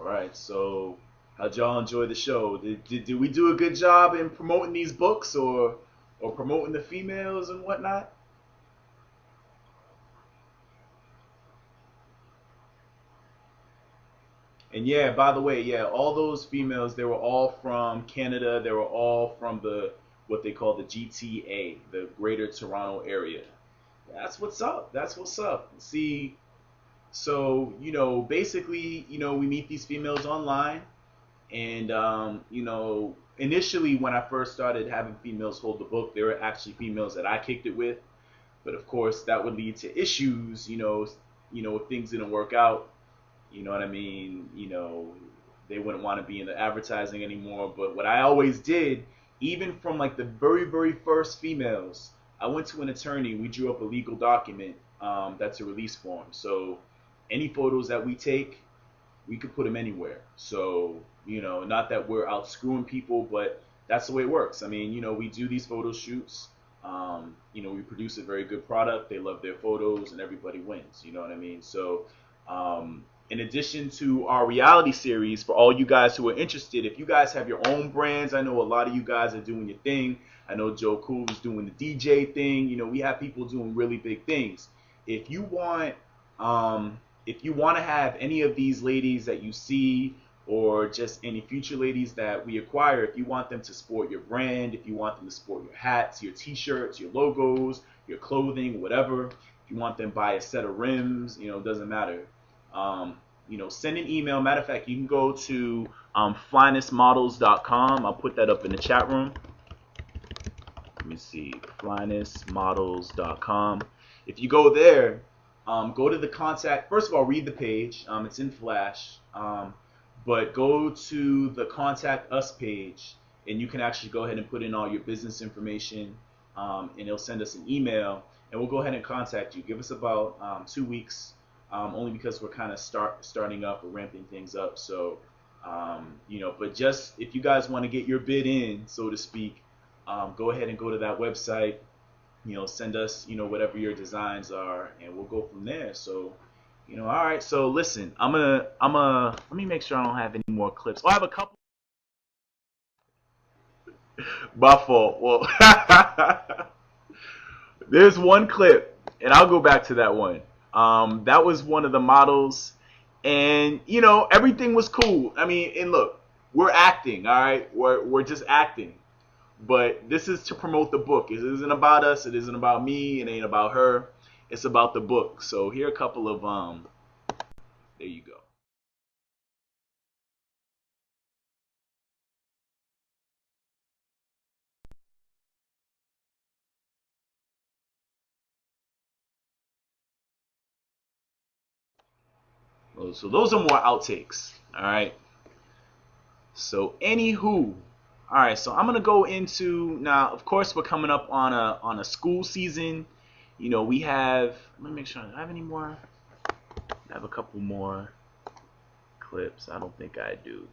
right. So, how'd y'all enjoy the show? Did we do a good job in promoting these books or promoting the females and whatnot? And yeah, by the way, yeah, all those females, they were all from Canada. They were all from the what they call the GTA, the Greater Toronto Area. That's what's up. That's what's up. See, so basically, we meet these females online, and initially when I first started having females hold the book, there were actually females that I kicked it with, but of course that would lead to issues. If things didn't work out, you know what I mean? They wouldn't want to be in the advertising anymore. But what I always did, even from like the very, very first females, I went to an attorney. We drew up a legal document that's a release form. So any photos that we take, we could put them anywhere. So, not that we're out screwing people, but that's the way it works. I mean, we do these photo shoots. We produce a very good product. They love their photos, and everybody wins. You know what I mean? So, in addition to our reality series, for all you guys who are interested, if you guys have your own brands, I know a lot of you guys are doing your thing. I know Joe Cool is doing the DJ thing. We have people doing really big things. If you want, if you want to have any of these ladies that you see, or just any future ladies that we acquire, if you want them to sport your brand, if you want them to sport your hats, your t-shirts, your logos, your clothing, whatever, if you want them to buy a set of rims, it doesn't matter. Send an email. Matter of fact, you can go to FLYstream.com. I'll put that up in the chat room. Let me see, FLYstream.com. If you go there, go to the contact. First of all, read the page. It's in Flash. But go to the contact us page, and you can actually go ahead and put in all your business information, and it'll send us an email, and we'll go ahead and contact you. Give us about 2 weeks. Only because we're kind of starting up or ramping things up. So, but just if you guys want to get your bid in, so to speak, go ahead and go to that website. Send us, whatever your designs are, and we'll go from there. So, all right. So listen, let me make sure I don't have any more clips. Oh, I have a couple. My fault. Well, there's one clip, and I'll go back to that one. That was one of the models, and everything was cool. I mean, and look, we're acting, all right. We're just acting, but this is to promote the book. It isn't about us. It isn't about me. It ain't about her. It's about the book. So here are a couple of there you go. So those are more outtakes. All right. So anywho, all right. So I'm gonna go into now. Of course, we're coming up on a school season. We have. Let me make sure. Do I have any more? I have a couple more clips. I don't think I do.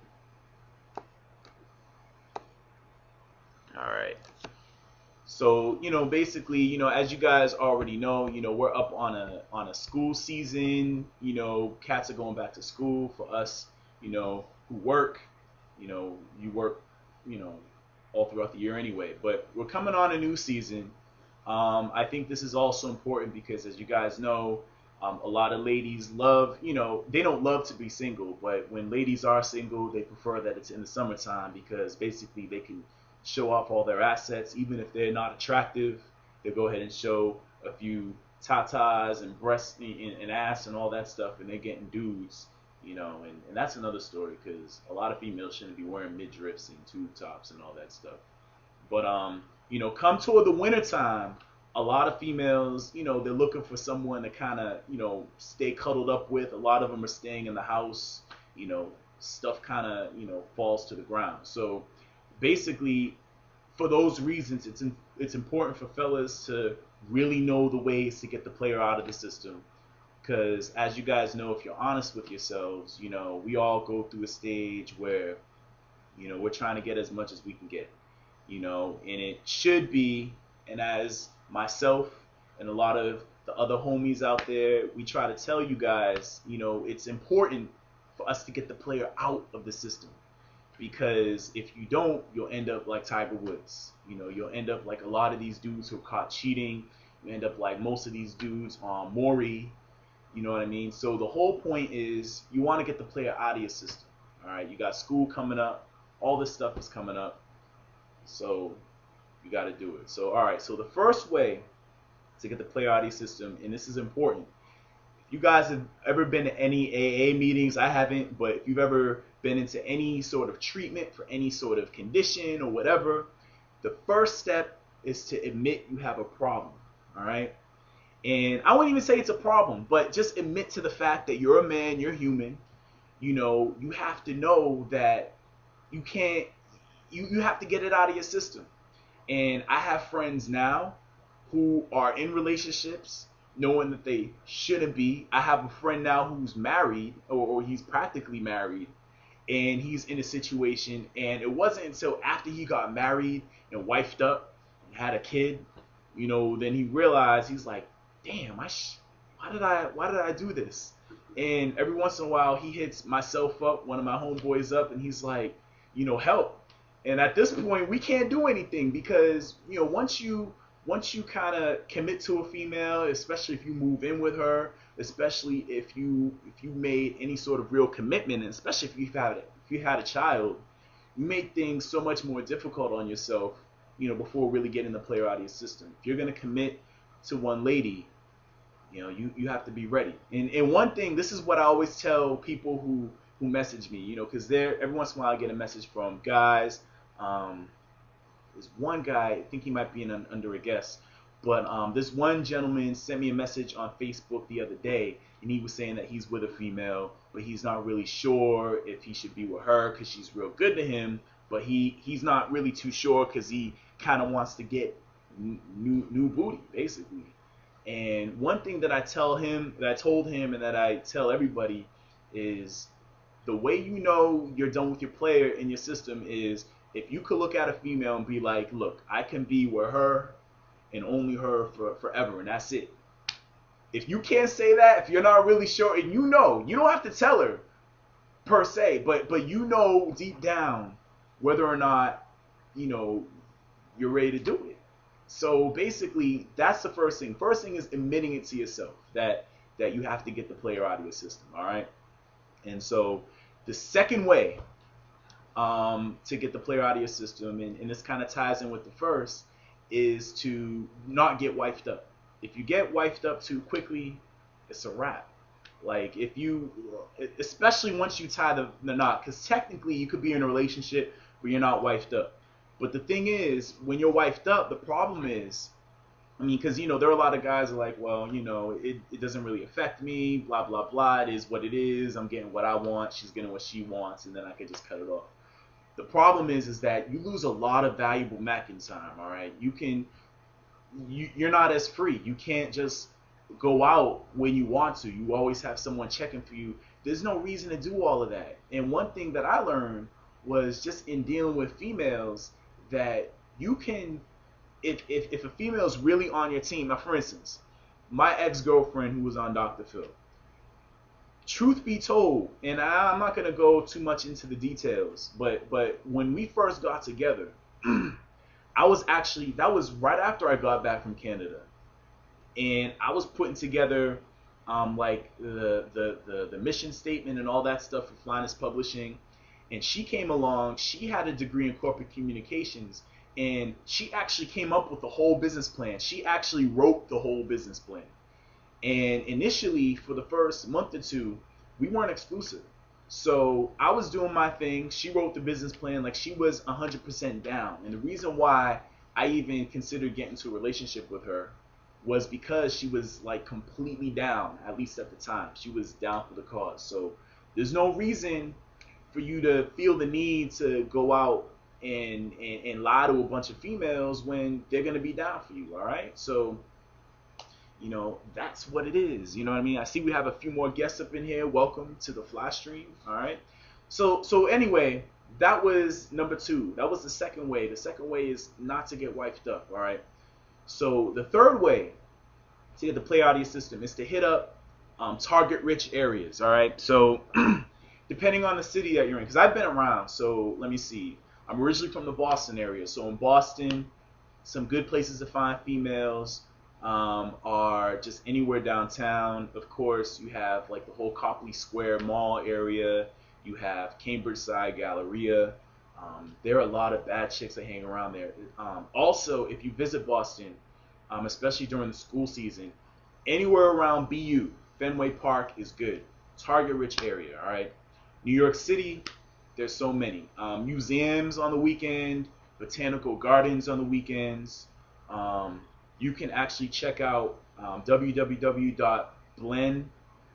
All right. So basically, as you guys already know, we're up on a school season. Cats are going back to school. For us, who work, you work, you know, all throughout the year anyway. But we're coming on a new season. I think this is also important because, as you guys know, a lot of ladies love, they don't love to be single, but when ladies are single, they prefer that it's in the summertime because basically they can show off all their assets, even if they're not attractive. They'll go ahead and show a few tatas and breasts and ass and all that stuff, and they're getting dudes, and that's another story because a lot of females shouldn't be wearing midriffs and tube tops and all that stuff. But come toward the wintertime, a lot of females, they're looking for someone to kind of, stay cuddled up with. A lot of them are staying in the house. Stuff kind of, falls to the ground. So basically, for those reasons, it's important for fellas to really know the ways to get the player out of the system. Because as you guys know, if you're honest with yourselves, we all go through a stage where, we're trying to get as much as we can get, and it should be, and as myself and a lot of the other homies out there, we try to tell you guys, it's important for us to get the player out of the system. Because if you don't, you'll end up like Tiger Woods. You know, you'll end up like a lot of these dudes who are caught cheating. You end up like most of these dudes on Maury. You know what I mean? So the whole point is you want to get the player out of your system. All right, you got school coming up. All this stuff is coming up. So you got to do it. So, all right, so the first way to get the player out of your system, and this is important. If you guys have ever been to any AA meetings, I haven't, but if you've ever been into any sort of treatment for any sort of condition or whatever, the first step is to admit you have a problem, all right? And I wouldn't even say it's a problem, but just admit to the fact that you're a man, you're human. You know, you have to know that you can't, you have to get it out of your system. And I have friends now who are in relationships knowing that they shouldn't be. I have a friend now who's married, or he's practically married, and he's in a situation, and it wasn't until after he got married and wifed up and had a kid, you know, then he realized, he's like, damn, why did I do this? And every once in a while he hits myself up, one of my homeboys up, and he's like, you know, help. And at this point we can't do anything, because, you know, once you kind of commit to a female, especially if you move in with her, especially if you made any sort of real commitment, and especially if you had a child, you make things so much more difficult on yourself, you know, before really getting the player out of your system. If you're gonna commit to one lady, you know, you have to be ready. And one thing, this is what I always tell people who message me, you know, because every once in a while I get a message from guys. There's one guy, I think he might be under a guest, but this one gentleman sent me a message on Facebook the other day, and he was saying that he's with a female, but he's not really sure if he should be with her because she's real good to him, but he's not really too sure because he kind of wants to get new booty, basically. And one thing that I told him, and that I tell everybody, is the way you know you're done with your player in your system is if you could look at a female and be like, look, I can be with her and only her forever, and that's it. If you can't say that, if you're not really sure, and you know, you don't have to tell her per se, but you know deep down whether or not, you know, you're ready to do it. So basically, that's the first thing. First thing is admitting it to yourself that you have to get the player out of your system, all right? And so the second way to get the player out of your system, and this kind of ties in with the first, is to not get wifed up. If you get wifed up too quickly, it's a wrap. Like, if you, especially once you tie the knot, because technically you could be in a relationship where you're not wifed up. But the thing is, when you're wifed up, the problem is, I mean, because, you know, there are a lot of guys who are like, well, you know, it doesn't really affect me, blah, blah, blah. It is what it is. I'm getting what I want. She's getting what she wants, and then I can just cut it off. The problem is that you lose a lot of valuable macking time, all right? You're not as free. You can't just go out when you want to. You always have someone checking for you. There's no reason to do all of that. And one thing that I learned was just in dealing with females that you can, if a female's really on your team, now for instance, my ex-girlfriend who was on Dr. Phil, truth be told, and I'm not going to go too much into the details, but when we first got together, that was right after I got back from Canada, and I was putting together like the mission statement and all that stuff for FLYstream Publishing, and she came along. She had a degree in corporate communications, and she actually came up with the whole business plan. She actually wrote the whole business plan. And initially, for the first month or two, we weren't exclusive. So I was doing my thing. She wrote the business plan. Like, she was 100% down. And the reason why I even considered getting into a relationship with her was because she was like completely down, at least at the time. She was down for the cause. So there's no reason for you to feel the need to go out and lie to a bunch of females when they're going to be down for you, all right? So, you know, that's what it is. You know what I mean? I see we have a few more guests up in here. Welcome to the FLYstream. All right. So anyway, that was number two. That was the second way. The second way is not to get wifed up. All right. So the third way to get the player out of your system is to hit up target rich areas. All right. So depending on the city that you're in, because I've been around. So let me see. I'm originally from the Boston area, so in Boston, some good places to find females are just anywhere downtown. Of course, you have like the whole Copley Square Mall area. You have Cambridge Side Galleria. There are a lot of bad chicks that hang around there. Also, if you visit Boston, especially during the school season, anywhere around BU, Fenway Park is good. Target rich area, all right? New York City, there's so many. Museums on the weekend, botanical gardens on the weekends. You can actually check out www.blend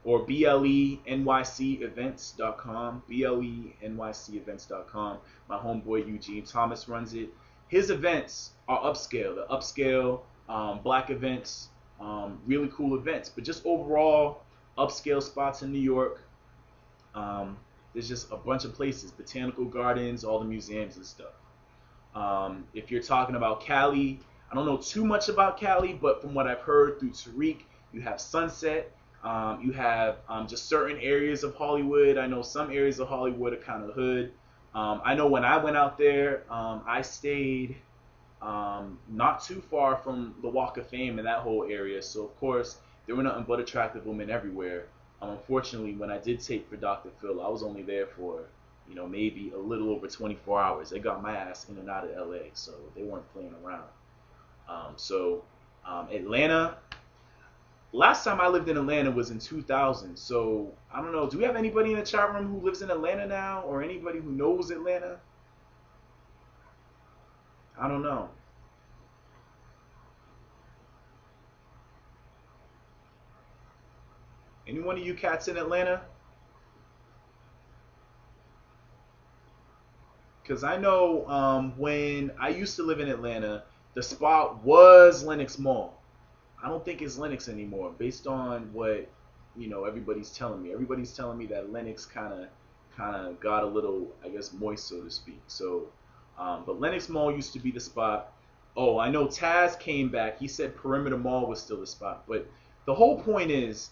or BLENYCevents.com, BLENYCevents.com. My homeboy Eugene Thomas runs it. His events are upscale. The upscale black events, really cool events. But just overall, upscale spots in New York. There's just a bunch of places, botanical gardens, all the museums and stuff. If you're talking about Cali, I don't know too much about Cali, but from what I've heard through Tariq, you have Sunset. You have just certain areas of Hollywood. I know some areas of Hollywood are kind of hood. I know when I went out there, I stayed not too far from the Walk of Fame and that whole area. So, of course, there were nothing but attractive women everywhere. Unfortunately, when I did tape for Dr. Phil, I was only there for, maybe a little over 24 hours. They got my ass in and out of LA, so they weren't playing around. Atlanta, last time I lived in Atlanta was in 2000. So, I don't know. Do we have anybody in the chat room who lives in Atlanta now, or anybody who knows Atlanta? I don't know. Any one of you cats in Atlanta? Because I know when I used to live in Atlanta, the spot was Lenox Mall. I don't think it's Lenox anymore, based on what everybody's telling me. Everybody's telling me that Lenox kind of got a little, I guess, moist, so to speak. So, but Lenox Mall used to be the spot. Oh, I know Taz came back. He said Perimeter Mall was still the spot. But the whole point is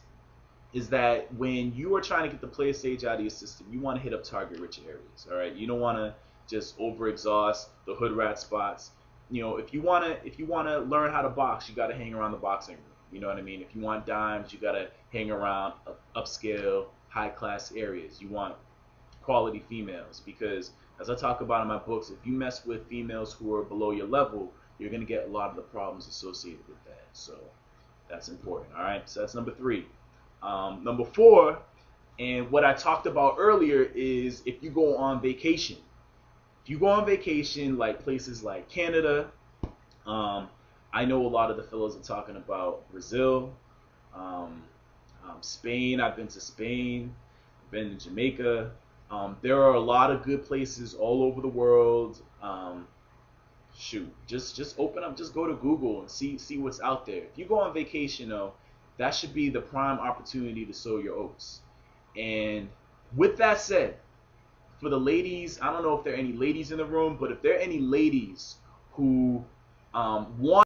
that when you are trying to get the player stage out of your system, you want to hit up target rich areas. All right, you don't want to just overexhaust the hood rat spots. If you wanna learn how to box, you got to hang around the boxing room. You know what I mean? If you want dimes, you got to hang around upscale, high class areas. You want quality females, because as I talk about in my books, if you mess with females who are below your level, you're gonna get a lot of the problems associated with that. So that's important. All right. So that's number 3. Number 4, and what I talked about earlier, is if you go on vacation. If you go on vacation, like places like Canada, I know a lot of the fellows are talking about Brazil, Spain. I've been to Spain, I've been to Jamaica. There are a lot of good places all over the world. Just open up, just go to Google and see what's out there. If you go on vacation, though, that should be the prime opportunity to sow your oats. And with that said, for the ladies, I don't know if there are any ladies in the room, but if there are any ladies who want